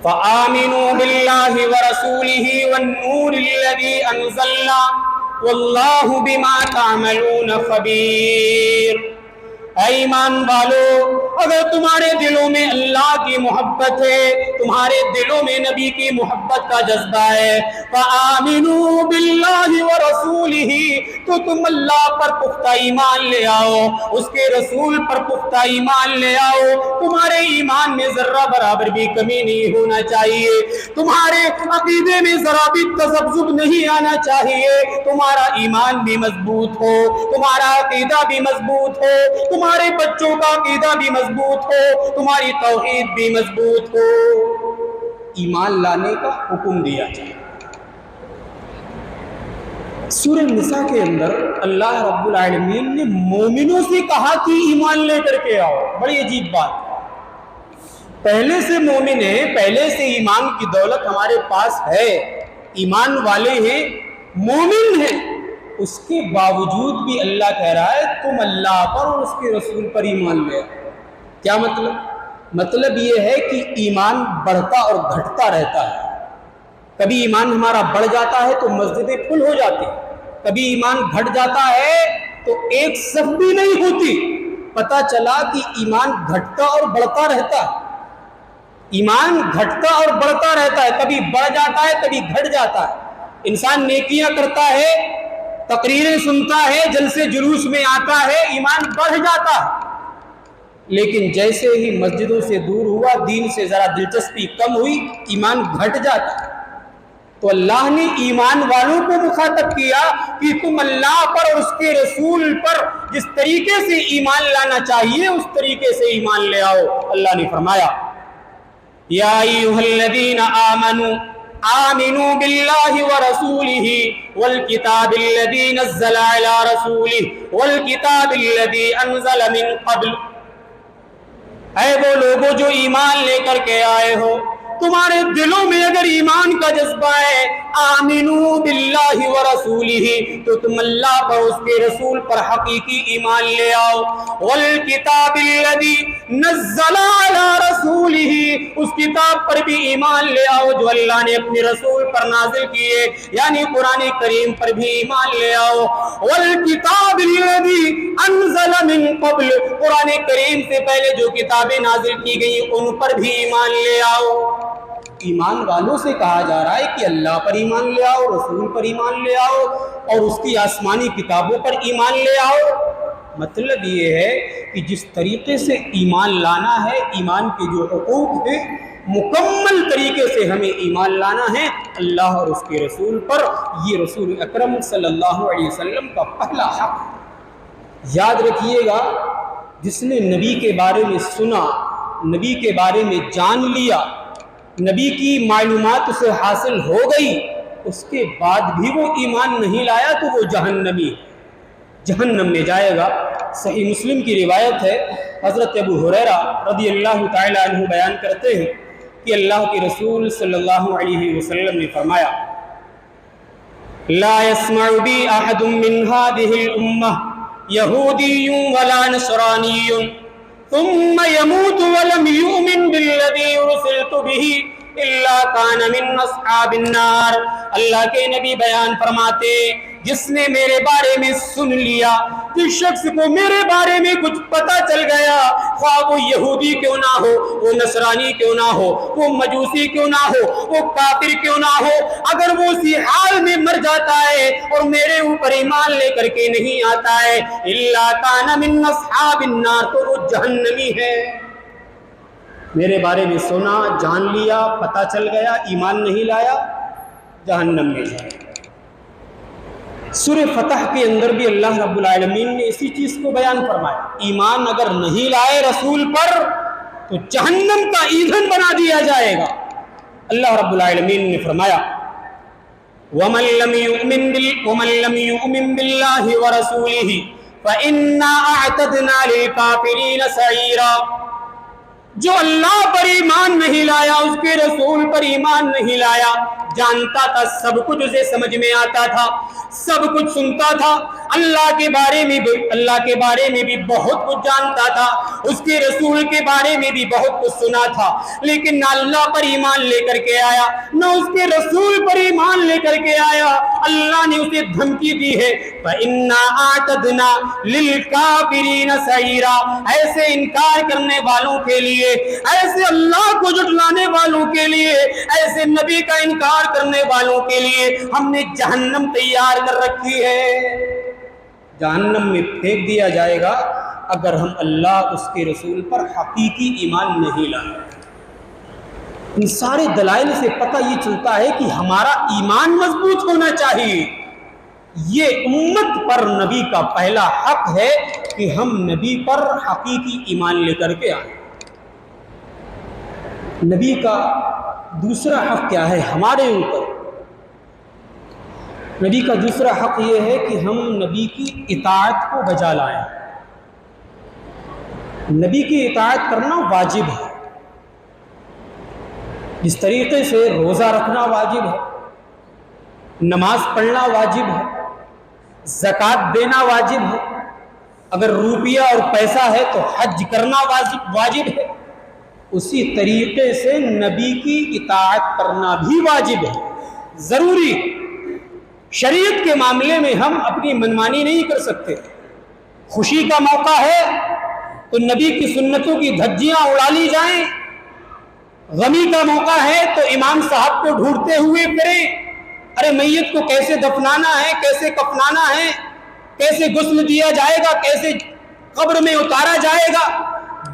فآمنوا باللہ ورسولہ والنور الذی انزلنا واللہ بما تعملون خبیر۔ اے ایمان والو، اگر تمہارے دلوں میں اللہ کی محبت ہے، تمہارے دلوں میں نبی کی محبت کا جذبہ ہے، فآمنوا باللہ ورسولہ، تو تم اللہ پر پختہ ایمان لے آؤ، اس کے رسول پر پختہ ایمان لے آؤ۔ تمہارے ایمان میں ذرہ برابر بھی کمی نہیں ہونا چاہیے، تمہارے عقیدے میں ذرا بھی تذبذب نہیں آنا چاہیے، تمہارا ایمان بھی مضبوط ہو، تمہارا عقیدہ بھی مضبوط ہو، تمہارے بچوں کا عقیدہ بھی مضبوط ہو، تمہاری توحید بھی مضبوط ہو۔ ایمان لانے کا حکم دیا جائے۔ سورہ النساء کے اندر اللہ رب العالمین نے مومنوں سے کہا کہ ایمان لے کر کے آؤ۔ بڑی عجیب بات، پہلے سے مومن ہیں، پہلے سے ایمان کی دولت ہمارے پاس ہے، ایمان والے ہیں، مومن ہیں، اس کے باوجود بھی اللہ کہہ رہا ہے تم اللہ پر اور اس کے رسول پر ایمان لے آؤ۔ کیا مطلب یہ ہے کہ ایمان بڑھتا اور گھٹتا رہتا ہے۔ کبھی ایمان ہمارا بڑھ جاتا ہے تو مسجدیں فل ہو جاتی، کبھی ایمان گھٹ جاتا ہے تو ایک صف بھی نہیں ہوتی۔ پتہ چلا کہ ایمان گھٹتا اور بڑھتا رہتا ہے، ایمان گھٹتا اور بڑھتا رہتا ہے، کبھی بڑھ جاتا ہے کبھی گھٹ جاتا ہے۔ انسان نیکیاں کرتا ہے، تقریریں سنتا ہے، جلسے جلوس میں آتا ہے، ایمان بڑھ جاتا ہے، لیکن جیسے ہی مسجدوں سے دور ہوا، دین سے ذرا دلچسپی کم ہوئی، ایمان گھٹ جاتا ہے۔ تو اللہ نے ایمان والوں کو مخاطب کیا کہ تم اللہ پر اور اس کے رسول پر جس طریقے سے ایمان لانا چاہیے اس طریقے سے ایمان لے آؤ۔ اللہ نے فرمایا یا ایھا الذین آمنوا آمنوا باللہ ورسولہ والکتاب الذی نزل علی رسولہ والکتاب الذی انزل من قبل۔ اے وہ لوگوں جو ایمان لے کر کے آئے ہو، تمہارے دلوں میں اگر ایمان کا جذبہ ہے، آمنوا باللہ ورسولہ، تو تم اللہ پر اس کے رسول پر حقیقی ایمان لے آؤ، والکتاب الذی نزل علی رسولہ، اس کتاب پر بھی ایمان لے آؤ جو اللہ نے اپنے رسول پر نازل کیے، یعنی قرآن کریم پر بھی ایمان لے آؤ، والکتاب الذی انزل من قبل، قرآن کریم سے پہلے جو کتابیں نازل کی گئی ان پر بھی ایمان لے آؤ۔ ایمان والوں سے کہا جا رہا ہے کہ اللہ پر ایمان لے آؤ، رسول پر ایمان لے آؤ اور اس کی آسمانی کتابوں پر ایمان لے آؤ۔ مطلب یہ ہے کہ جس طریقے سے ایمان لانا ہے، ایمان کے جو حقوق ہیں مکمل طریقے سے ہمیں ایمان لانا ہے اللہ اور اس کے رسول پر۔ یہ رسول اکرم صلی اللہ علیہ وسلم کا پہلا حق۔ یاد رکھیے گا، جس نے نبی کے بارے میں سنا، نبی کے بارے میں جان لیا، نبی کی معلومات اسے حاصل ہو گئی، اس کے بعد بھی وہ ایمان نہیں لایا تو وہ جہنمی جہنم میں جائے گا۔ صحیح مسلم کی روایت ہے، حضرت ابو ہریرہ رضی اللہ تعالی عنہ بیان کرتے ہیں کہ اللہ کے رسول صلی اللہ علیہ وسلم نے فرمایا لا يسمع بی احد من هذه الامہ یہودی ولا نصرانی ثم يموت ولم يؤمن بالذي ارسلت به الا كان من اصحاب النار۔ اللہ کے نبی بیان فرماتے جس نے میرے بارے میں سن لیا، جس شخص کو میرے بارے میں کچھ پتہ چل گیا، خواہ وہ یہودی کیوں نہ ہو، وہ نصرانی کیوں نہ ہو، وہ مجوسی کیوں نہ ہو، وہ کافر کیوں نہ ہو، اگر وہ اسی حال میں مر جاتا ہے اور میرے اوپر ایمان لے کر کے نہیں آتا ہے، الا کان من اصحاب النار، تو وہ جہنمی ہے۔ میرے بارے میں سنا، جان لیا، پتہ چل گیا، ایمان نہیں لایا، جہنم میں جائے۔ سورہ فتح کے اندر بھی اللہ رب العالمین نے اسی چیز کو بیان فرمایا، ایمان اگر نہیں لائے رسول پر تو جہنم کا ایندھن بنا دیا جائے گا۔ اللہ رب العالمین نے فرمایا وَمَن لَّمْ يُؤْمِن بِاللَّهِ وَرَسُولِهِ فَإِنَّا أَعْتَدْنَا لِلْكَافِرِينَ سَعِيرًا۔ جو اللہ پر ایمان نہیں لایا، اس کے رسول پر ایمان نہیں لایا، جانتا تھا سب کچھ اسے سمجھ میں آتا تھا، سب کچھ سنتا تھا، اللہ کے بارے میں بھی بہت کچھ جانتا تھا، اس کے رسول کے بارے میں بھی بہت کچھ سنا تھا، لیکن نہ اللہ پر ایمان لے کر کے آیا، نہ اس کے رسول پر ایمان لے کر کے آیا۔ اللہ نے اسے دھمکی دی ہے، فَإِنَّا أَعْتَدْنَا لِلْكَافِرِينَ سَعِيرًا، ایسے انکار کرنے والوں کے لیے، ایسے اللہ کو جھٹلانے والوں کے لیے، ایسے نبی کا انکار کرنے والوں کے لیے ہم نے جہنم تیار کر رکھی ہے، جہنم میں پھینک دیا جائے گا اگر ہم اللہ اس کے رسول پر حقیقی ایمان نہیں لائیں۔ ان سارے دلائل سے پتہ یہ چلتا ہے کہ ہمارا ایمان مضبوط ہونا چاہیے۔ یہ امت پر نبی کا پہلا حق ہے کہ ہم نبی پر حقیقی ایمان لے کر کے آئیں۔ نبی کا دوسرا حق کیا ہے ہمارے اوپر؟ نبی کا دوسرا حق یہ ہے کہ ہم نبی کی اطاعت کو بجا لائیں۔ نبی کی اطاعت کرنا واجب ہے، جس طریقے سے روزہ رکھنا واجب ہے، نماز پڑھنا واجب ہے، زکوٰۃ دینا واجب ہے، اگر روپیہ اور پیسہ ہے تو حج کرنا واجب ہے، اسی طریقے سے نبی کی اطاعت کرنا بھی واجب ہے، ضروری ہے۔ شریعت کے معاملے میں ہم اپنی منمانی نہیں کر سکتے۔ خوشی کا موقع ہے تو نبی کی سنتوں کی دھجیاں اڑا لی جائیں، غمی کا موقع ہے تو امام صاحب کو ڈھونڈتے ہوئے پھریں، ارے میت کو کیسے دفنانا ہے، کیسے کفنانا ہے، کیسے غسل دیا جائے گا، کیسے قبر میں اتارا جائے گا۔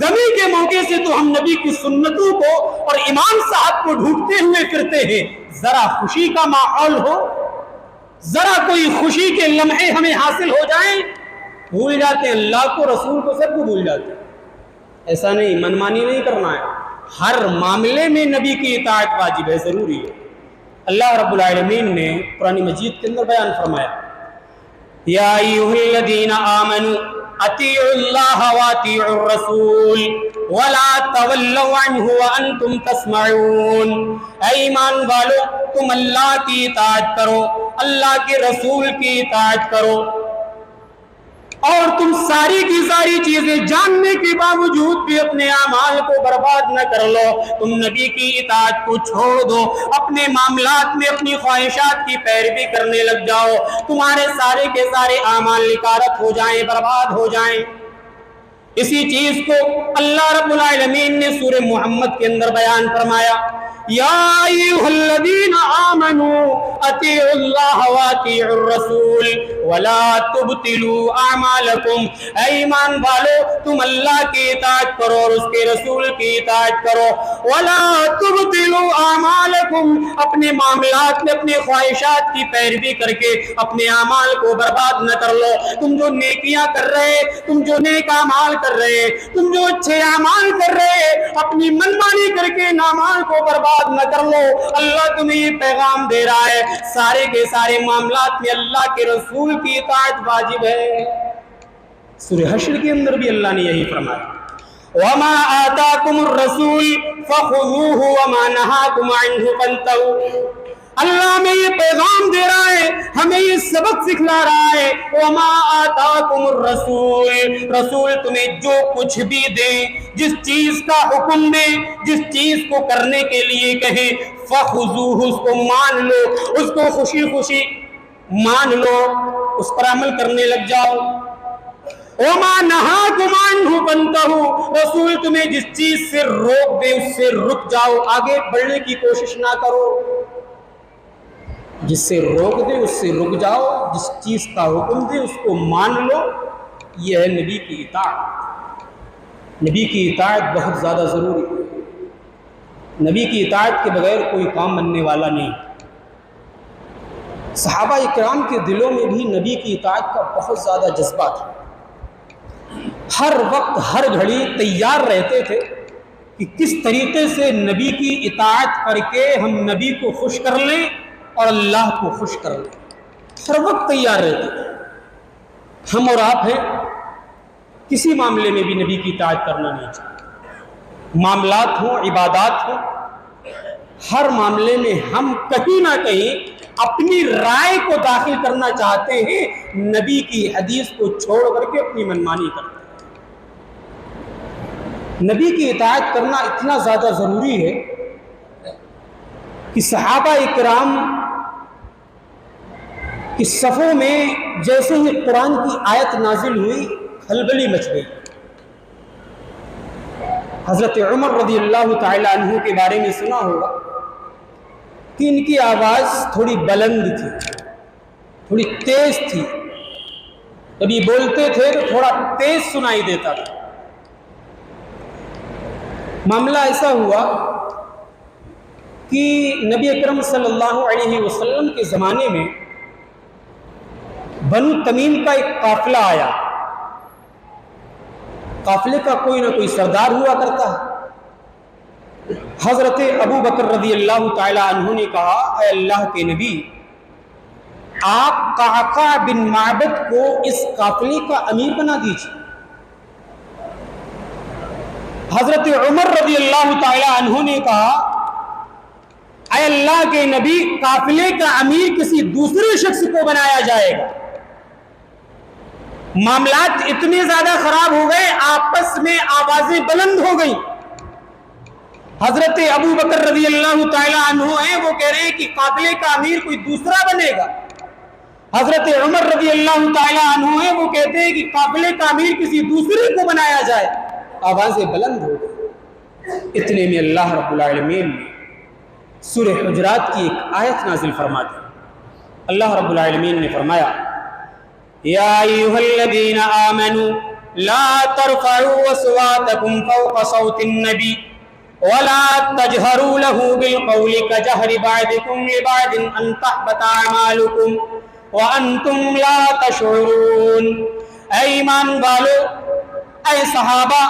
غمی کے موقع سے تو ہم نبی کی سنتوں کو اور امام صاحب کو ڈھونڈتے ہوئے پھرتے ہیں۔ ذرا خوشی کا ماحول ہو، ذرا کوئی خوشی کے لمحے ہمیں حاصل ہو جائیں، بھول جاتے ہیں اللہ کو، رسول کو، سب کو بھول جاتے ہیں۔ ایسا نہیں، منمانی نہیں کرنا ہے، ہر معاملے میں نبی کی اطاعت واجب ہے، ضروری ہے۔ اللہ رب العالمین نے قرآن مجید کے اندر بیان فرمایا، یا ایھا الذین آمنوا اطیعوا اللہ واطیعوا الرسول ولا تولوا عنہ وانتم تسمعون، اے ایمان والو تم اللہ کی اطاعت کرو، اللہ کے رسول کی اطاعت کرو، اور تم ساری کی ساری چیزیں جاننے کے باوجود بھی اپنے اعمال کو برباد نہ کر لو، تم نبی کی اطاعت کو چھوڑ دو، اپنے معاملات میں اپنی خواہشات کی پیروی کرنے لگ جاؤ، تمہارے سارے کے سارے اعمال نکارت ہو جائیں، برباد ہو جائیں۔ اسی چیز کو اللہ رب العالمین نے سورہ محمد کے اندر بیان فرمایا، یا ایھا الذین آمنوا اطیعوا اللہ واطیعوا الرسول ولا تبطلوا اعمالکم، اے ایمان والو تم اللہ کی اطاعت کرو اور اس کے رسول کی اطاعت کرو، ولا تبطلوا اعمالکم، اپنے معاملات میں اپنے خواہشات کی پیروی کر کے اپنے اعمال کو برباد نہ کر لو۔ تم جو نیکیاں کر رہے، تم جو نیک اعمال کر رہے، تم جو اچھے اعمال کر رہے، اپنی منمانی کر کے ان اعمال کو برباد نہ کر لو۔ اللہ تمہیں یہ پیغام دے رہا ہے، سارے کے سارے معاملات میں اللہ کے رسول کی اطاعت واجب ہے۔ سورہ حشر کے اندر بھی اللہ نے یہی فرمایا، وما آتاکم الرسول فخذوہ وما نہاکم عنہ فانتہوا، اللہ ہمیں یہ پیغام دے رہا ہے، ہمیں یہ سبق سکھلا رہا ہے، وما آتاکم الرسول، رسول تمہیں جو کچھ بھی دے، جس چیز کا حکم دے، جس چیز کو کرنے کے لیے کہے، فخذوہ، اس کو مان لو، اس کو خوشی خوشی مان لو، اس پر عمل کرنے لگ جاؤ۔ وما نہاکم عنہ فانتہوا، رسول تمہیں جس چیز سے روک دے اس سے رک جاؤ، آگے بڑھنے کی کوشش نہ کرو، جس سے روک دے اس سے رک جاؤ، جس چیز کا حکم دے اس کو مان لو۔ یہ ہے نبی کی اطاعت۔ نبی کی اطاعت بہت زیادہ ضروری ہے، نبی کی اطاعت کے بغیر کوئی کام بننے والا نہیں۔ صحابہ اکرام کے دلوں میں بھی نبی کی اطاعت کا بہت زیادہ جذبہ تھا، ہر وقت ہر گھڑی تیار رہتے تھے کہ کس طریقے سے نبی کی اطاعت کر کے ہم نبی کو خوش کر لیں اور اللہ کو خوش کر لیں، ہر وقت تیار رہتے تھے۔ ہم اور آپ ہیں، کسی معاملے میں بھی نبی کی اطاعت کرنا نہیں چاہتے۔ معاملات ہوں، عبادات ہوں، ہر معاملے میں ہم کہیں نہ کہیں اپنی رائے کو داخل کرنا چاہتے ہیں، نبی کی حدیث کو چھوڑ کر کے اپنی منمانی کرتے ہیں۔ نبی کی اطاعت کرنا اتنا زیادہ ضروری ہے کہ صحابہ اکرام کی صفوں میں جیسے ہی قرآن کی آیت نازل ہوئی کھلبلی مچ گئی۔ حضرت عمر رضی اللہ تعالی عنہ کے بارے میں سنا ہوگا کہ ان کی آواز تھوڑی بلند تھی، تھوڑی تیز تھی، جب یہ بولتے تھے تو تھوڑا تیز سنائی دیتا تھا۔ معاملہ ایسا ہوا کہ نبی اکرم صلی اللہ علیہ وسلم کے زمانے میں بنو تمیم کا ایک قافلہ آیا۔ قافلے کا کوئی نہ کوئی سردار ہوا کرتا ہے۔ حضرت ابو بکر رضی اللہ تعالی عنہ نے کہا، اے اللہ کے نبی، آپ قعقاع بن معبد کو اس قافلے کا امیر بنا دیجیے۔ حضرت عمر رضی اللہ تعالی عنہ نے کہا، اے اللہ کے نبی، قافلے کا امیر کسی دوسرے شخص کو بنایا جائے گا۔ معاملات اتنے زیادہ خراب ہو گئے، آپس میں آوازیں بلند ہو گئیں۔ حضرت ابو بکر رضی اللہ تعالی عنہ ہیں، وہ کہہ رہے ہیں کہ قافلے کا امیر کوئی دوسرا بنے گا۔ حضرت عمر رضی اللہ تعالی عنہ ہیں، وہ کہتے ہیں کہ قافلے کا امیر کسی دوسرے کو بنایا جائے۔ آوازیں بلند ہو گئی۔ اتنے میں اللہ رب العالمین نے سورہ حجرات کی ایک آیت نازل فرما دی۔ اللہ رب العالمین نے فرمایا، یا ایھا الذین آمنوا لا ترفعوا اصواتکم فوق صوت النبی ولا تجهروا له بالقول كجهر بعضكم لبعض ان تحبط اعمالكم وانتم لا تشعرون۔ اے ایمان والو، اے صحابہ،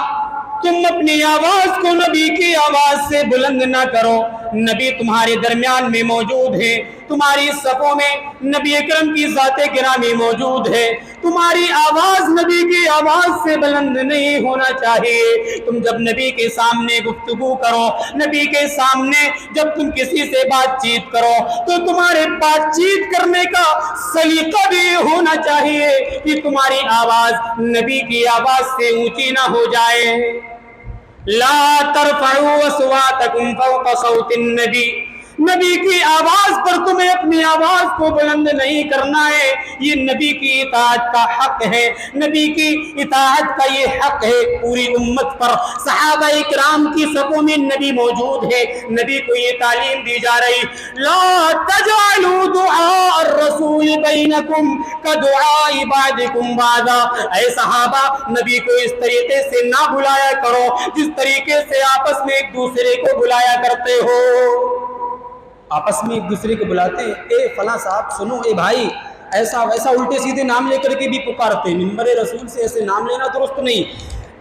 تم اپنی آواز کو نبی کی آواز سے بلند نہ کرو۔ نبی تمہارے درمیان میں موجود ہے، تمہاری صفوں میں نبی اکرم کی ذات گرامی موجود ہے، تمہاری آواز نبی کی آواز سے بلند نہیں ہونا چاہیے۔ تم جب نبی کے سامنے گفتگو کرو، نبی کے سامنے جب تم کسی سے بات چیت کرو، تو تمہارے بات چیت کرنے کا سلیقہ بھی ہونا چاہیے کہ تمہاری آواز نبی کی آواز سے اونچی نہ ہو جائے۔ لا ترفعوا اصواتکم فوق صوت النبی، نبی کی آواز پر تمہیں اپنی آواز کو بلند نہیں کرنا ہے۔ یہ نبی کی اطاعت کا حق ہے، نبی کی اطاعت کا یہ حق ہے پوری امت پر۔ صحابہ اکرام کی صفوں میں نبی موجود ہے، نبی کو یہ تعلیم دی جا رہی، لا تجعلوا دعاء الرسول بینکم کدعاء بعضکم بعضا۔ اے صحابہ، نبی کو اس طریقے سے نہ بلایا کرو جس طریقے سے آپس میں ایک دوسرے کو بلایا کرتے ہو۔ آپس میں ایک دوسرے کو بلاتے ہیں، اے فلاں صاحب سنو، اے بھائی، ایسا ویسا الٹے سیدھے نام لے کر کے بھی پکارتے ہیں۔ ممبر رسول سے ایسے نام لینا درست نہیں،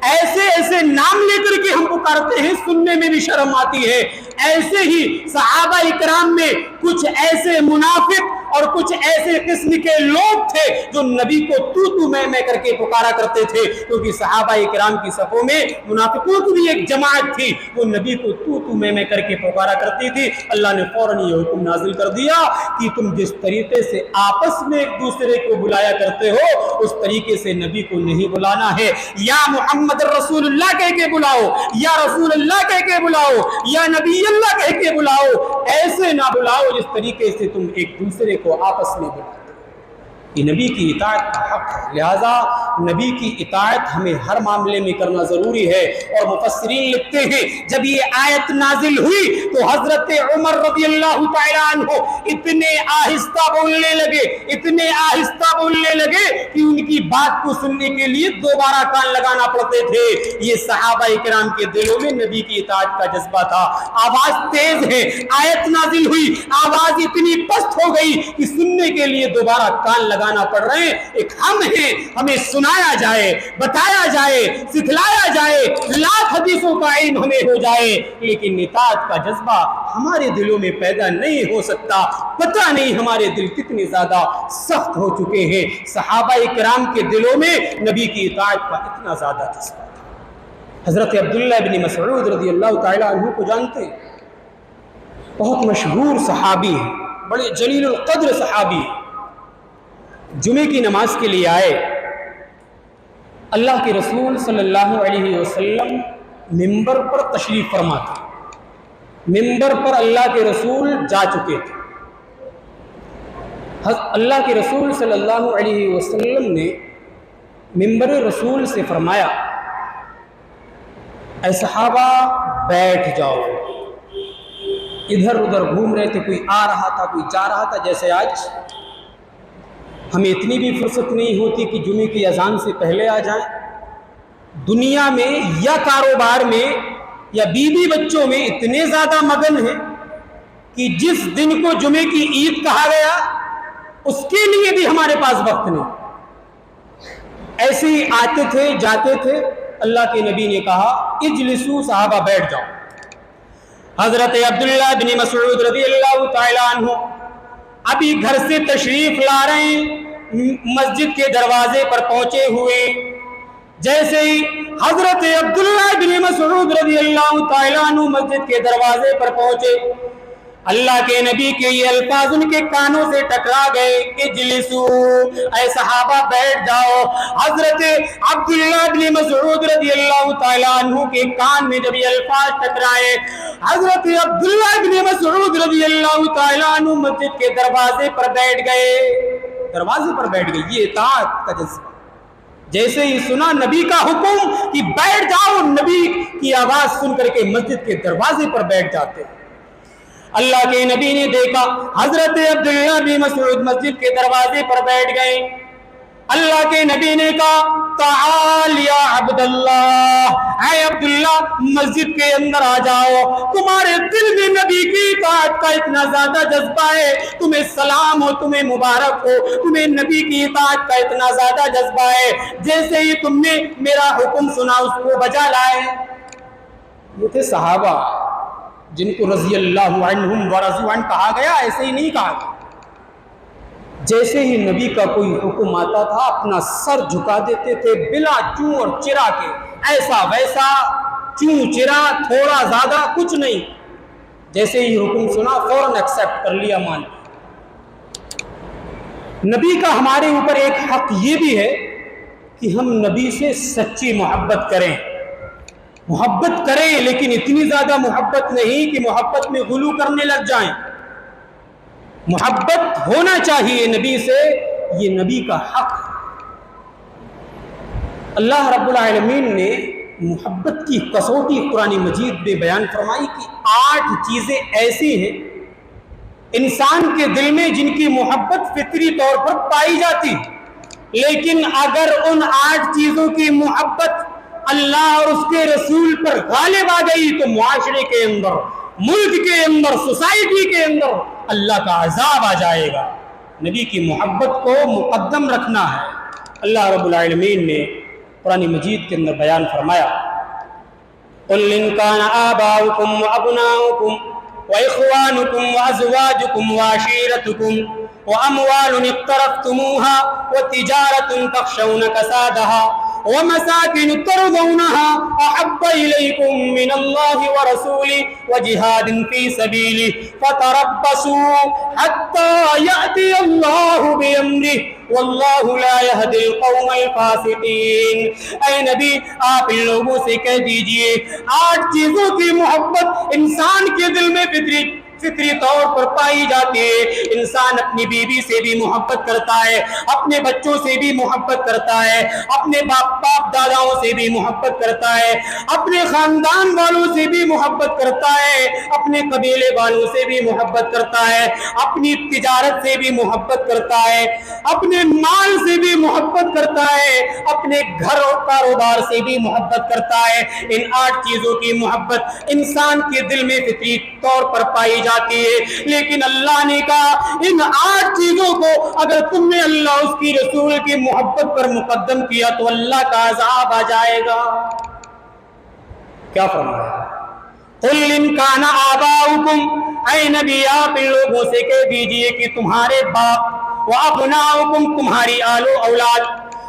ایسے نام لے کر کے ہم پکارتے ہیں، سننے میں بھی شرم آتی ہے۔ ایسے ہی صحابہ اکرام میں کچھ ایسے منافق اور کچھ ایسے قسم کے لوگ تھے جو نبی کو تو میں کر کے پکارا کرتے تھے، کیونکہ صحابہ اکرام کی صفوں میں منافقوں کی بھی ایک جماعت تھی، وہ نبی کو تو میں کر کے پکارا کرتی تھی۔ اللہ نے فوراً یہ حکم نازل کر دیا کہ تم جس طریقے سے آپس میں ایک دوسرے کو بلایا کرتے ہو، اس طریقے سے نبی کو نہیں بلانا ہے۔ یا محمد رسول اللہ کہہ کے بلاؤ، یا رسول اللہ کہہ کے بلاؤ، یا نبی اللہ کہہ کے بلاؤ، ایسے نہ بلاؤ جس طریقے سے تم ایک دوسرے کو آپس میں بلاتے۔ یہ نبی کی اطاعت کا حق ہے، لہذا نبی کی اطاعت ہمیں ہر معاملے میں کرنا ضروری ہے۔ اور مفسرین لکھتے ہیں جب یہ آیت نازل ہوئی تو حضرت عمر رضی اللہ تعالی عنہ اتنے آہستہ بولنے لگے، اتنے آہستہ بولنے لگے کہ ان کی بات کو سننے کے لیے دوبارہ کان لگانا پڑتے تھے۔ یہ صحابہ کرام کے دلوں میں نبی کی اطاعت کا جذبہ تھا۔ آواز تیز ہے، آیت نازل ہوئی، آواز اتنی پست ہو گئی کہ سننے کے لیے دوبارہ کان لگانا پڑ رہے ہیں۔ ایک ہم ہیں، ہمیں سنایا جائے، بتایا جائے، سکھلایا جائے، لاکھ حدیثوں کا علم ہمیں ہو جائے، لیکن اطاعت کا جذبہ ہمارے دلوں میں پیدا نہیں ہو سکتا۔ پتہ نہیں ہمارے دل کتنے زیادہ سخت ہو چکے ہیں۔ صحابہ کرام کے دلوں میں نبی کی اطاعت کا اتنا زیادہ جذبہ تھا۔ حضرت عبداللہ بن مسعود رضی اللہ تعالیٰ عنہ کو جانتے ہیں، بہت مشہور صحابی ہیں، بڑے جلیل القدر صحابی ہیں۔ جمعے کی نماز کے لیے آئے، اللہ کے رسول صلی اللہ علیہ وسلم منبر پر تشریف فرما تھے، منبر پر اللہ کے رسول جا چکے تھے۔ اللہ کے رسول صلی اللہ علیہ وسلم نے منبر رسول سے فرمایا، اے صحابہ بیٹھ جاؤ۔ ادھر ادھر گھوم رہے تھے، کوئی آ رہا تھا، کوئی جا رہا تھا، جیسے آج ہمیں اتنی بھی فرصت نہیں ہوتی کہ جمعے کی اذان سے پہلے آ جائیں۔ دنیا میں یا کاروبار میں یا بیوی بچوں میں اتنے زیادہ مگن ہیں کہ جس دن کو جمعے کی عید کہا گیا اس کے لیے بھی ہمارے پاس وقت نہیں۔ ایسے ہی آتے تھے جاتے تھے۔ اللہ کے نبی نے کہا اجلسوا، صحابہ بیٹھ جاؤ۔ حضرت عبداللہ بن مسعود رضی اللہ تعالیٰ عنہ ابھی گھر سے تشریف لا رہے ہیں، مسجد کے دروازے پر پہنچے ہوئے، جیسے ہی حضرت عبداللہ بن مسعود رضی اللہ تعالیٰ عنہ مسجد کے دروازے پر پہنچے، اللہ کے نبی کے یہ الفاظ ان کے کانوں سے ٹکرا گئے، اجلسوا، اے صحابہ بیٹھ جاؤ۔ حضرت عبداللہ بن مسعود رضی اللہ تعالیٰ عنہ کے کان میں جب یہ الفاظ ٹکرائے، حضرت عبداللہ بن مسعود رضی اللہ تعالیٰ عنہ مسجد کے دروازے پر بیٹھ گئے، دروازے پر بیٹھ گئے۔ یہ اطاعت کا جذبہ، جیسے ہی سنا نبی کا حکم کہ بیٹھ جاؤ، نبی کی آواز سن کر کے مسجد کے دروازے پر بیٹھ جاتے۔ اللہ کے نبی نے دیکھا حضرت عبداللہ بن مسعود مسجد کے دروازے پر بیٹھ گئے۔ اللہ کے نبی نے کہا تعال یا عبداللہ، اے عبداللہ مسجد کے اندر آ جاؤ، تمہارے دل میں نبی کی اطاعت کا اتنا زیادہ جذبہ ہے، تمہیں سلام ہو، تمہیں مبارک ہو، تمہیں نبی کی اطاعت کا اتنا زیادہ جذبہ ہے، جیسے ہی تم نے میرا حکم سنا اس کو بجا لائے۔ یہ تھے صحابہ جن کو رضی اللہ عنہم ورضوا عنہ کہا گیا، ایسے ہی نہیں کہا گیا۔ جیسے ہی نبی کا کوئی حکم آتا تھا اپنا سر جھکا دیتے تھے بلا چوں اور چرا کے، ایسا ویسا، چوں چرا، تھوڑا زیادہ کچھ نہیں، جیسے ہی حکم سنا فوراً ایکسیپٹ کر لیا، مان لیا۔ نبی کا ہمارے اوپر ایک حق یہ بھی ہے کہ ہم نبی سے سچی محبت کریں، محبت کریں، لیکن اتنی زیادہ محبت نہیں کہ محبت میں غلو کرنے لگ جائیں۔ محبت ہونا چاہیے نبی سے، یہ نبی کا حق ہے۔ اللہ رب العالمین نے محبت کی کسوٹی قرآن مجید میں بیان فرمائی کہ 8 چیزیں ایسی ہیں انسان کے دل میں جن کی محبت فطری طور پر پائی جاتی، لیکن اگر ان 8 چیزوں کی محبت اللہ اور اس کے رسول پر غالب آ گئی تو معاشرے کے اندر، ملک کے اندر، سوسائٹی کے اندر اللہ کا عذاب آ جائے گا۔ نبی کی محبت کو مقدم رکھنا ہے۔ اللہ رب العالمین نے قرآن مجید کے اندر بیان فرمایا قُلْ إِنْ كَانَ آبَاؤُكُمْ وَأَبْنَاؤُكُمْ وَإِخْوَانُكُمْ وَأَزْوَاجُكُمْ وَعَشِيرَتُكُمْ وَأَمْوَالٌ اقْتَرَفْتُمُوهَا وَتِجَارَةٌ تَخْشَوْنَ كَسَادَهَا وَمَسَاكِنُ تَرْضَوْنَهَا أَحَبَّ إِلَيْكُم مِّنَ اللَّهِ وَرَسُولِهِ وَجِهَادٍ فِي سَبِيلِهِ فَتَرَبَّصُوا حَتَّى يَأْتِيَ اللَّهُ بِأَمْرِهِ وَاللَّهُ لَا يَهْدِي الْقَوْمَ الْفَاسِقِينَ۔ اے نبی آپ ان لوگوں سے کہہ دیجئے 8 چیزوں کی محبت انسان کے دل میں فطری طور پر پائی جاتی ہے۔ انسان اپنی بیوی سے بھی محبت کرتا ہے، اپنے بچوں سے بھی محبت کرتا ہے، اپنے باپ داداؤں سے بھی محبت کرتا ہے، اپنے خاندان والوں سے بھی محبت کرتا ہے، اپنے قبیلے والوں سے بھی محبت کرتا ہے، اپنی تجارت سے بھی محبت کرتا ہے، اپنے مال سے بھی محبت کرتا ہے، اپنے گھر اور کاروبار سے بھی محبت کرتا ہے۔ ان 8 چیزوں کی محبت انسان کے دل میں فطری طور پر پائی جاتی ہے، لیکن اللہ نے کہا ان 8 چیزوں کو اگر تم نے اللہ اس کی رسول کی محبت پر مقدم کیا تو اللہ کا عذاب آ جائے گا۔ کیا فرمایا؟ قُلْ إِنْ كَانَ آبَاؤُكُمْ، اے نبی آپ ان لوگوں سے کہہ دیجئے کہ تمہارے باپ، وَأَبْنَاؤُكُمْ تمہاری آل و اولاد،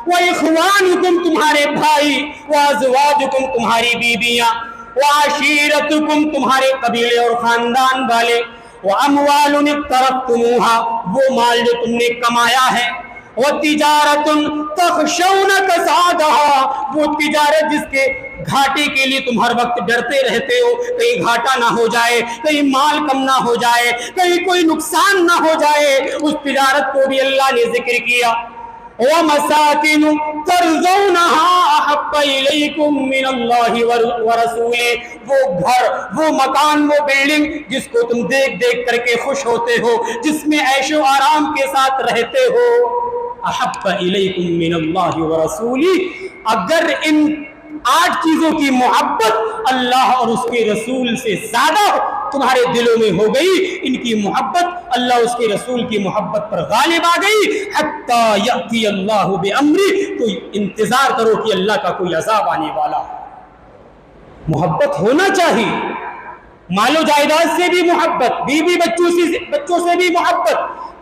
وَإِخْوَانُكُمْ تمہارے بھائی، وَأَزْوَاجُكُمْ تمہاری بیویاں، وَعَشِيرَتُكُمْ تمہارے قبیلے اور خاندان والے، وَأَمْوَالٌ اقْتَرَفْتُمُوهَا وہ مال جو تم نے کمایا ہے، وَتِجَارَةٌ تَخْشَوْنَ كَسَادَهَا وہ تجارت جس کے گھاٹے کے لیے تم ہر وقت ڈرتے رہتے ہو، کہیں گھاٹا نہ ہو جائے، کہیں مال کم نہ ہو جائے، کہیں کوئی نقصان نہ ہو جائے، اس تجارت کو بھی اللہ نے ذکر کیا۔ وَمَسَاكِنُ تَرْضَوْنَهَا أَحَبَّ إِلَيْكُم مِّنَ اللَّهِ وَرَسُولِهِ وہ گھر، وہ مکان، وہ بلڈنگ جس کو تم دیکھ دیکھ کر کے خوش ہوتے ہو، جس میں عیش و آرام کے ساتھ رہتے ہو، أَحَبَّ إِلَيْكُم مِّنَ اللَّهِ وَرَسُولِهِ اگر ان 8 چیزوں کی محبت اللہ اور اس کے رسول سے زیادہ تمہارے دلوں میں ہو گئی، ان کی محبت اللہ اس کے رسول کی محبت پر غالب آ گئی، حتی یأتی اللہ بامری تو انتظار کرو کہ اللہ کا کوئی عذاب آنے والا ہے۔ محبت ہونا چاہیے، مال و جائیداد سے بھی محبت، بیوی بچوں سے بھی محبت،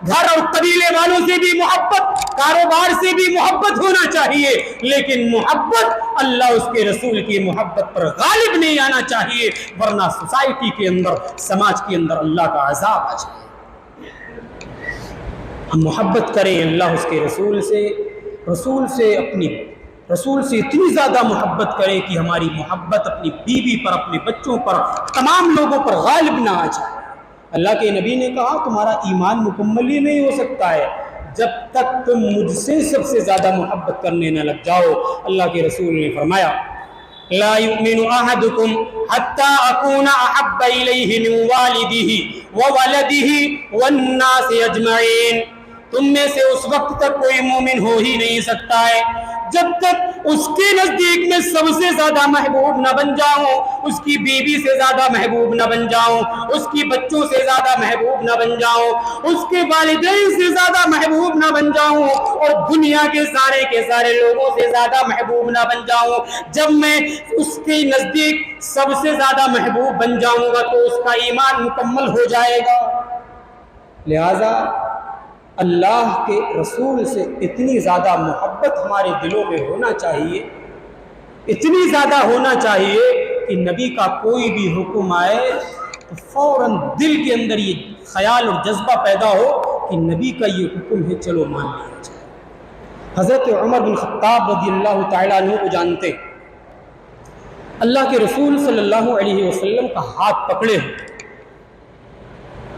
گھر اور قبیلے والوں سے بھی محبت، کاروبار سے بھی محبت ہونا چاہیے، لیکن محبت اللہ اس کے رسول کی محبت پر غالب نہیں آنا چاہیے، ورنہ سوسائٹی کے اندر، سماج کے اندر اللہ کا عذاب آ جائے۔ ہم محبت کریں اللہ اس کے رسول سے اتنی زیادہ محبت کریں کہ ہماری محبت اپنی بیوی پر، اپنے بچوں پر، تمام لوگوں پر غالب نہ آ جائے۔ اللہ کے نبی نے کہا تمہارا ایمان مکمل ہی نہیں ہو سکتا ہے جب تک تم مجھ سے سب سے زیادہ محبت کرنے نہ لگ جاؤ۔ اللہ کے رسول نے فرمایا لا يؤمن احدكم حتى اكون احب اليه من والده وولده والناس اجمعين تم میں سے اس وقت تک کوئی مومن ہو ہی نہیں سکتا ہے جب تک اس کے نزدیک میں سب سے زیادہ محبوب نہ بن جاؤں، اس کی بیوی سے زیادہ محبوب نہ بن جاؤں، اس کی بچوں سے زیادہ محبوب نہ بن جاؤں، اس کے والدین سے زیادہ محبوب نہ بن جاؤں، اور دنیا کے سارے لوگوں سے زیادہ محبوب نہ بن جاؤں۔ جب میں اس کے نزدیک سب سے زیادہ محبوب بن جاؤں گا تو اس کا ایمان مکمل ہو جائے گا۔ لہذا اللہ کے رسول سے اتنی زیادہ محبت ہمارے دلوں میں ہونا چاہیے، اتنی زیادہ ہونا چاہیے کہ نبی کا کوئی بھی حکم آئے تو فوراً دل کے اندر یہ خیال اور جذبہ پیدا ہو کہ نبی کا یہ حکم ہے، چلو مان لیا جائے۔ حضرت عمر بن خطاب رضی اللہ تعالیٰ عنہ کو جانتے، اللہ کے رسول صلی اللہ علیہ وسلم کا ہاتھ پکڑے ہیں،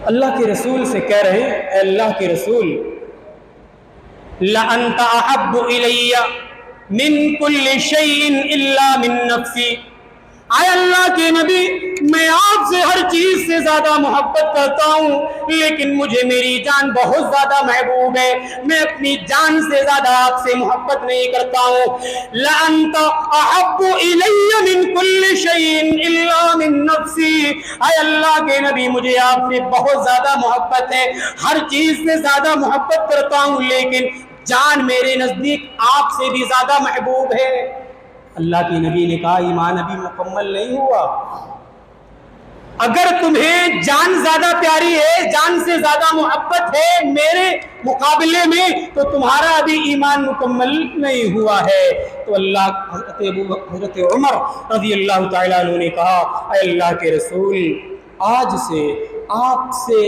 اللہ کے رسول سے کہہ رہے ہیں اے اللہ کے رسول لَأَنْتَ أَحَبُّ إِلَيَّ مِنْ كُلِّ شَيْءٍ إِلَّا مِنْ نَفْسِي اے اللہ کے نبی میں آپ سے ہر چیز سے زیادہ محبت کرتا ہوں، لیکن مجھے میری جان بہت زیادہ محبوب ہے، میں اپنی جان سے زیادہ آپ سے محبت نہیں کرتا ہوں۔ لَأَنْتَ أَحَبُّ إِلَيَّ مِنْ كُلِّ شَيْءٍ إِلَّا مِنْ نَفْسِي اے اللہ کے نبی مجھے آپ سے بہت زیادہ محبت ہے، ہر چیز سے زیادہ محبت کرتا ہوں، لیکن جان میرے نزدیک آپ سے بھی زیادہ محبوب ہے۔ اللہ کے نبی نے کہا ایمان ابھی مکمل نہیں ہوا، اگر تمہیں جان زیادہ پیاری ہے، جان سے زیادہ محبت ہے میرے مقابلے میں، تو تمہارا ابھی ایمان مکمل نہیں ہوا ہے۔ تو حضرت عمر رضی اللہ تعالیٰ عنہ نے کہا اے اللہ کے رسول آج سے آپ سے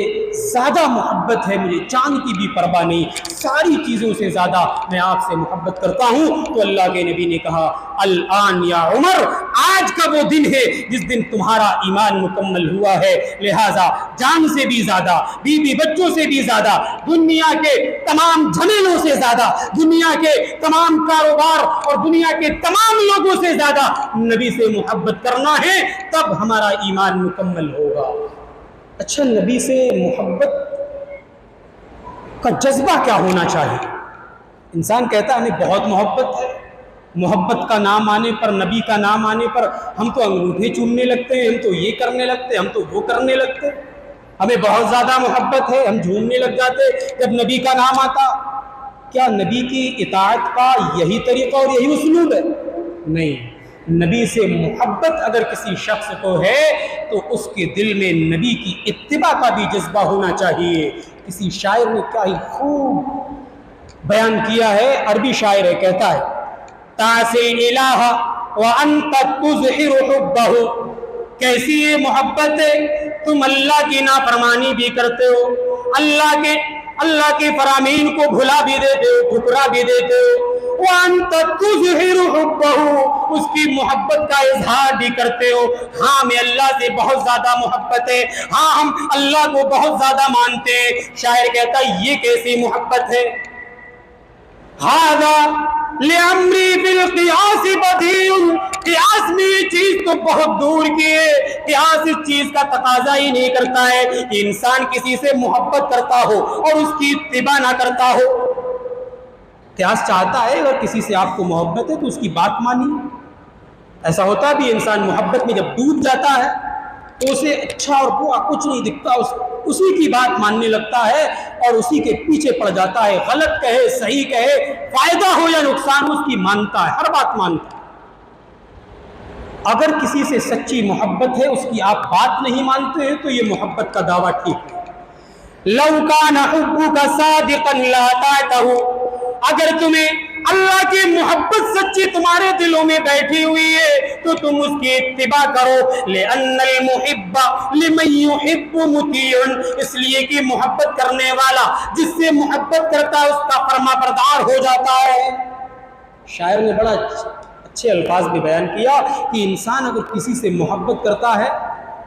زیادہ محبت ہے، مجھے چاند کی بھی پرواہ نہیں، ساری چیزوں سے زیادہ میں آپ سے محبت کرتا ہوں۔ تو اللہ کے نبی نے کہا الآن یا عمر آج کا وہ دن ہے جس دن تمہارا ایمان مکمل ہوا ہے، لہٰذا جان سے بھی زیادہ، بیوی بچوں سے بھی زیادہ، دنیا کے تمام جھمیلوں سے زیادہ، دنیا کے تمام کاروبار اور دنیا کے تمام لوگوں سے زیادہ نبی سے محبت کرنا ہے، تب ہمارا ایمان مکمل ہوگا۔ اچھا نبی سے محبت کا جذبہ کیا ہونا چاہیے؟ انسان کہتا ہے ہمیں بہت محبت ہے، محبت کا نام آنے پر، نبی کا نام آنے پر ہم تو انگوٹھے چومنے لگتے ہیں، ہم تو یہ کرنے لگتے ہیں، ہم تو وہ کرنے لگتے ہیں، ہمیں بہت زیادہ محبت ہے، ہم جھومنے لگ جاتے جب نبی کا نام آتا۔ کیا نبی کی اطاعت کا یہی طریقہ اور یہی اسلوب ہے؟ نہیں، نبی سے محبت اگر کسی شخص کو ہے تو اس کے دل میں نبی کی اتباع کا بھی جذبہ ہونا چاہیے۔ کسی شاعر نے کیا ہی خوب بیان کیا ہے، عربی شاعر ہے، کہتا ہے تعصی الہ وانت تظہر حبہ، کیسی یہ محبت ہے، تم اللہ کی نافرمانی بھی کرتے ہو، اللہ کے فرامین کو بھلا بھی دیتے ہو، ٹھکرا بھی دیتے ہو، وانت تظہر حبہ، اس کی محبت کا اظہار بھی کرتے ہو، ہاں ہمیں اللہ سے بہت زیادہ محبت ہے، ہاں ہم اللہ کو بہت زیادہ مانتے ہیں۔ شاعر کہتا ہے یہ کیسی محبت ہے، هذا لعمری بالقیاس بدیع، قیاس میں یہ چیز تو بہت دور کی ہے، قیاس اس چیز کا تقاضا ہی نہیں کرتا ہے کہ انسان کسی سے محبت کرتا ہو اور اس کی اتباع نہ کرتا ہو۔ قیاس چاہتا ہے اگر کسی سے آپ کو محبت ہے تو اس کی بات مانیے، ایسا ہوتا بھی انسان محبت میں جب ڈوب جاتا ہے تو اسے اچھا اور برا کچھ نہیں دکھتا، اسی کی بات ماننے لگتا ہے اور اسی کے پیچھے پڑ جاتا ہے، غلط کہے صحیح کہے، فائدہ ہو یا نقصان، اس کی مانتا ہے، ہر بات مانتا ہے۔ اگر کسی سے سچی محبت ہے، اس کی آپ بات نہیں مانتے ہیں تو یہ محبت کا دعویٰ ٹھیک ہے۔ لو کان حبک صادقا لاطعتہ، اگر تمہیں اللہ کی محبت سچی تمہارے دلوں میں بیٹھی ہوئی ہے تو تم اس کی اتباع کرو، لأن المحب لمن يحب مطیع، اس لیے کہ محبت کرنے والا جس سے محبت کرتا ہے اس کا فرما بردار ہو جاتا ہے۔ شاعر نے بڑا اچھے الفاظ بھی بیان کیا کہ انسان اگر کسی سے محبت کرتا ہے،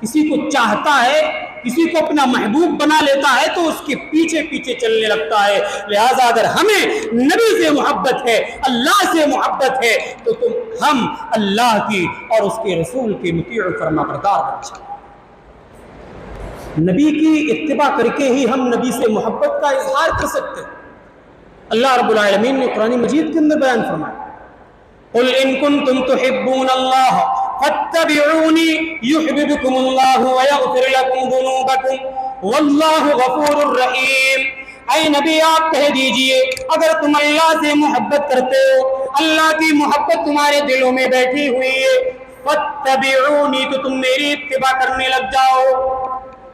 کسی کو چاہتا ہے، کسی کو اپنا محبوب بنا لیتا ہے تو اس کے پیچھے پیچھے چلنے لگتا ہے۔ لہٰذا اگر ہمیں نبی سے محبت ہے، اللہ سے محبت ہے تو ہم اللہ کی اور اس کے رسول کے مطیع فرما بردار بن جائیں۔ نبی کی اتباع کر کے ہی ہم نبی سے محبت کا اظہار کر سکتے ہیں۔ اللہ رب العالمین نے قرآن مجید کے اندر بیان فرمایا قل ان کنتم تحبون اللہ فاتبعونی یحببکم اللہ ویغفر لکم ذنوبکم واللہ غفور الرحیم۔ اے نبی آپ کہہ دیجئے اگر تم اللہ سے محبت کرتے ہو، اللہ کی محبت تمہارے دلوں میں بیٹھی ہوئی ہے، فاتبعونی تو تم میری اتباع کرنے لگ جاؤ،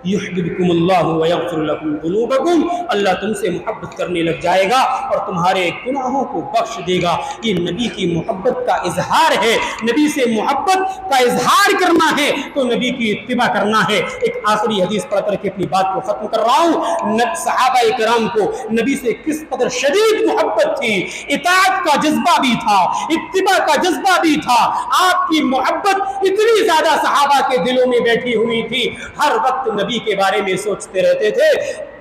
یحببکم اللہ ویغفر لکم ذنوبکم، اللہ تم سے محبت کرنے لگ جائے گا اور تمہارے گناہوں کو بخش دے گا۔ یہ نبی کی محبت کا اظہار ہے، نبی سے محبت کا اظہار کرنا ہے تو نبی کی اتباع کرنا ہے۔ ایک آخری حدیث پڑھ کر کے اپنی بات کو ختم کر رہا ہوں۔ صحابہ کرام کو نبی سے کس قدر شدید محبت تھی، اطاعت کا جذبہ بھی تھا، اتباع کا جذبہ بھی تھا، آپ کی محبت اتنی زیادہ صحابہ کے دلوں میں بیٹھی ہوئی تھی، ہر وقت نبی کے بارے میں سوچتے رہتے تھے۔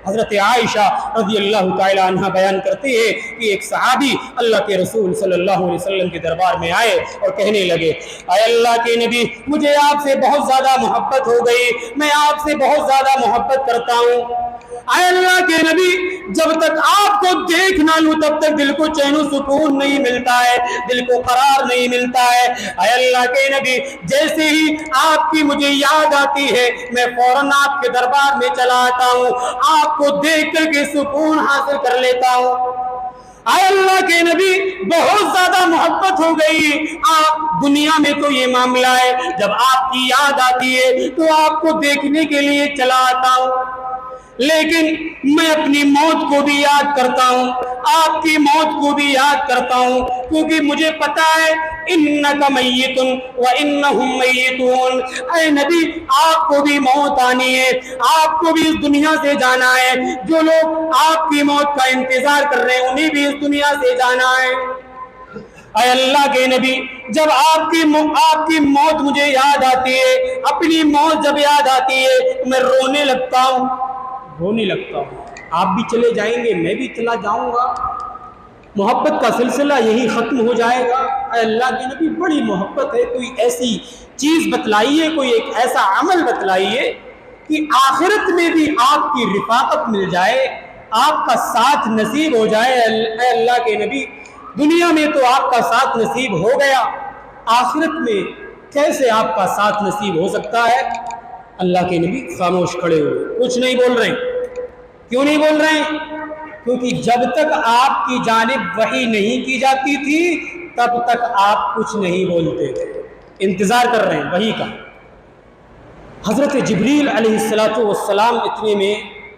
حضرت عائشہ رضی اللہ تعالی عنہ بیان کرتے ہیں کہ ایک صحابی اللہ کے رسول صلی اللہ علیہ وسلم کے دربار میں آئے اور کہنے لگے اے اللہ کے نبی مجھے آپ سے بہت زیادہ محبت ہو گئی، میں آپ سے بہت زیادہ محبت کرتا ہوں۔ اے اللہ کے نبی جب تک آپ کو دیکھ نہ لوں تب تک دل کو چین و سکون نہیں ملتا ہے، دل کو قرار نہیں ملتا ہے۔ اے اللہ کے نبی جیسے ہی آپ کی مجھے یاد آتی ہے میں فوراً آپ کے دربار میں چلا آتا ہوں، آپ کو دیکھ کر کے سکون حاصل کر لیتا ہوں۔ اے اللہ کے نبی بہت زیادہ محبت ہو گئی، آپ دنیا میں تو یہ معاملہ ہے جب آپ کی یاد آتی ہے تو آپ کو دیکھنے کے لیے چلا آتا ہوں، لیکن میں اپنی موت کو بھی یاد کرتا ہوں، آپ کی موت کو بھی یاد کرتا ہوں، کیونکہ مجھے پتا ہے انک میت وانہم میتون، اے نبی آپ کو بھی موت آنی ہے، آپ کو بھی اس دنیا سے جانا ہے، جو لوگ آپ کی موت کا انتظار کر رہے ہیں انہیں بھی اس دنیا سے جانا ہے۔ اے اللہ کے نبی جب آپ کی موت مجھے یاد آتی ہے، اپنی موت جب یاد آتی ہے میں رونے لگتا ہوں، آپ بھی چلے جائیں گے میں بھی چلا جاؤں گا، محبت کا سلسلہ یہی ختم ہو جائے گا۔ اے اللہ کے نبی بڑی محبت ہے، کوئی ایسی چیز بتلائیے، کوئی ایک ایسا عمل بتلائیے کہ آخرت میں بھی آپ کی رفاقت مل جائے، آپ کا ساتھ نصیب ہو جائے۔ اے اللہ کے نبی دنیا میں تو آپ کا ساتھ نصیب ہو گیا، آخرت میں کیسے آپ کا ساتھ نصیب ہو سکتا ہے؟ اللہ کے نبی خاموش کھڑے ہوئے، کچھ نہیں بول رہے ہیں۔ کیوں نہیں بول رہے ہیں؟ کیونکہ جب تک آپ کی جانب وحی نہیں کی جاتی تھی تب تک آپ کچھ نہیں بولتے تھے، انتظار کر رہے ہیں وحی کا۔ حضرت جبریل علیہ السلام اتنے میں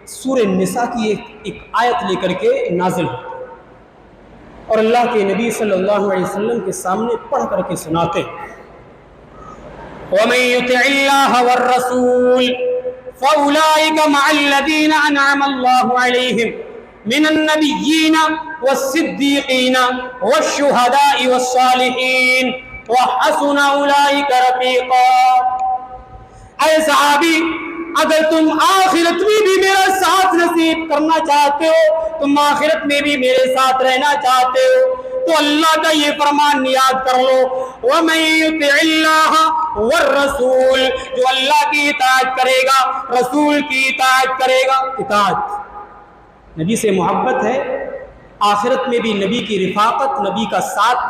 سورہ نساء کی ایک آیت لے کر کے نازل ہوتے، اور اللہ کے نبی صلی اللہ علیہ وسلم کے سامنے پڑھ کر کے سناتے ہیں۔ وَمَن يُطِعِ اللَّهَ وَالرَّسُولَ فَأُولَٰئِكَ مَعَ الَّذِينَ أَنْعَمَ اللَّهُ عَلَيْهِمْ مِنَ النَّبِيِّينَ وَالصِّدِّيقِينَ وَالشُّهَدَاءِ وَالصَّالِحِينَ وَحَسُنَ أُولَٰئِكَ رَفِيقًا۔ اے صحابی، اگر تم آخرت میں بھی میرا ساتھ نصیب کرنا چاہتے ہو، تم آخرت میں بھی میرے ساتھ رہنا چاہتے ہو، تو اللہ کا یہ فرمان یاد کر لو، وَمَن يُطِعِ اللَّهَ وَالرَّسُولَ، جو اللہ کی اطاعت کرے گا، رسول کی اطاعت کرے گا۔ اطاعت نبی سے محبت ہے، آخرت میں بھی نبی کی رفاقت، نبی کا ساتھ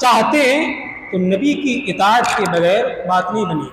چاہتے ہیں، تو نبی کی اطاعت کے بغیر بات نہیں بنی۔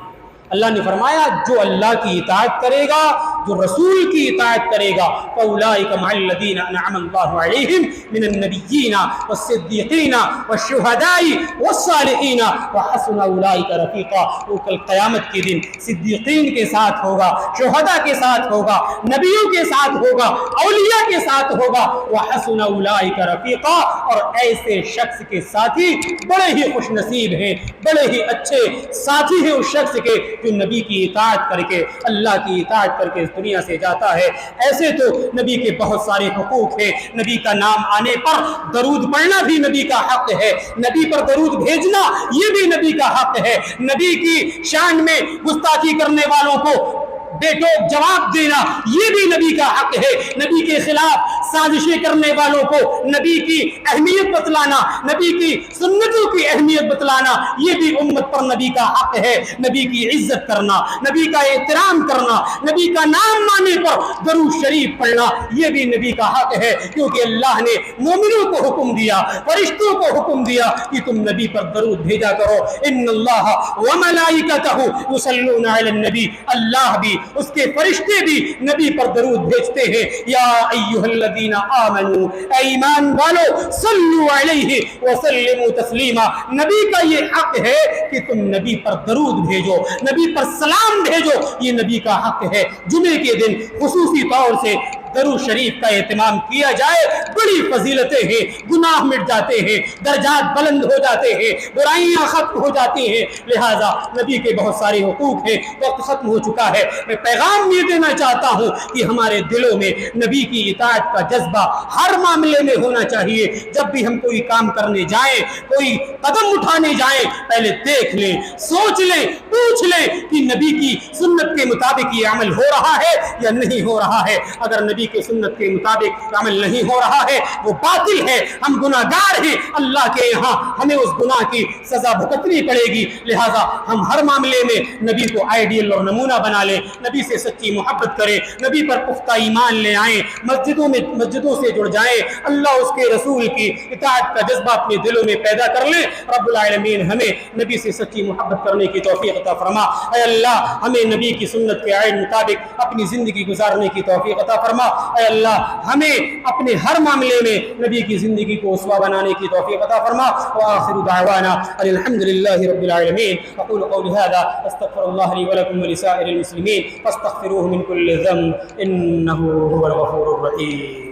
اللہ نے فرمایا جو اللہ کی اطاعت کرے گا، جو رسول کی اطاعت کرے گا، فَأُولَٰئِكَ مَعَ الَّذِينَ أَنْعَمَ اللَّهُ عَلَيْهِمْ مِنَ النَّبِيِّينَ وَالصِّدِّيقِينَ وَالشُّهَدَاءِ وَالصَّالِحِينَ وَحَسُنَ أُولَٰئِكَ رَفِيقًا۔ وہ کل قیامت کے دن صدیقین کے ساتھ ہوگا، شہداء کے ساتھ ہوگا، نبیوں کے ساتھ ہوگا، اولیاء کے ساتھ ہوگا۔ وَحَسُنَ أُولَٰئِكَ رَفِيقًا، اور ایسے شخص کے ساتھی بڑے ہی خوش نصیب ہیں، بڑے ہی اچھے ساتھی ہیں اس شخص کے جو نبی کی اطاعت کر کے، اللہ کی اطاعت کر کے اس دنیا سے جاتا ہے۔ ایسے تو نبی کے بہت سارے حقوق ہیں، نبی کا نام آنے پر درود پڑھنا بھی نبی کا حق ہے، نبی پر درود بھیجنا یہ بھی نبی کا حق ہے، نبی کی شان میں گستاخی کرنے والوں کو بیٹو جواب دینا یہ بھی نبی کا حق ہے، نبی کے خلاف سازشیں کرنے والوں کو نبی کی اہمیت بتلانا، نبی کی سنتوں کی اہمیت بتلانا یہ بھی امت پر نبی کا حق ہے۔ نبی کی عزت کرنا، نبی کا احترام کرنا، نبی کا نام مانے پر درود شریف پڑھنا یہ بھی نبی کا حق ہے، کیونکہ اللہ نے مومنوں کو حکم دیا، فرشتوں کو حکم دیا کہ تم نبی پر درود بھیجا کرو۔ ان اللہ وملائکتہ یصلون علی النبی، اللہ بھی اس کے فرشتے بھی نبی پر درود بھیجتے ہیں۔ یا ایھا الذین آمنوا، اے ایمان والو، صلو علیہ وسلموا تسلیما، نبی کا یہ حق ہے کہ تم نبی پر درود بھیجو، نبی پر سلام بھیجو، یہ نبی کا حق ہے۔ جمعے کے دن خصوصی طور سے درود شریف کا اہتمام کیا جائے، بڑی فضیلتیں ہیں، گناہ مٹ جاتے ہیں، درجات بلند ہو جاتے ہیں، برائیاں ختم ہو جاتی ہیں، لہٰذا نبی کے بہت سارے حقوق ہیں۔ وقت ختم ہو چکا ہے، میں پیغام یہ دینا چاہتا ہوں کہ ہمارے دلوں میں نبی کی اطاعت کا جذبہ ہر معاملے میں ہونا چاہیے۔ جب بھی ہم کوئی کام کرنے جائیں، کوئی قدم اٹھانے جائیں، پہلے دیکھ لیں، سوچ لیں، پوچھ لیں کہ نبی کی سنت کے مطابق یہ عمل ہو رہا ہے یا نہیں ہو رہا ہے۔ اگر نبی کی سنت کے مطابق عمل نہیں ہو رہا ہے وہ باطل ہے، ہم گناہگار ہیں، اللہ کے یہاں ہمیں اس گناہ کی سزا بھگتنی پڑے گی۔ لہٰذا ہم ہر معاملے میں نبی کو آئیڈیل اور نمونہ بنا لیں، نبی سے سچی محبت کریں، نبی پر پختہ ایمان لے آئیں، مسجدوں سے جڑ جائیں، اللہ اس کے رسول کی اطاعت کا جذبہ اپنے دلوں میں پیدا کر لیں۔ رب العالمین ہمیں نبی سے سچی محبت کرنے کی توفیق عطا فرما۔ اے اللہ ہمیں نبی کی سنت کے عین مطابق اپنی زندگی گزارنے کی توفیق عطا فرما۔ اے اللہ ہمیں اپنے ہر معاملے میں نبی کی زندگی کو اسوہ بنانے کی توفیق عطا فرما۔ وآخر دعوانا الحمد للہ رب العالمین۔ اقول قولی ھذا استغفر اللہ لی ولکم ولسائر المسلمین فاستغفروہ من کل ذنب انہ هو الغفور الرحیم۔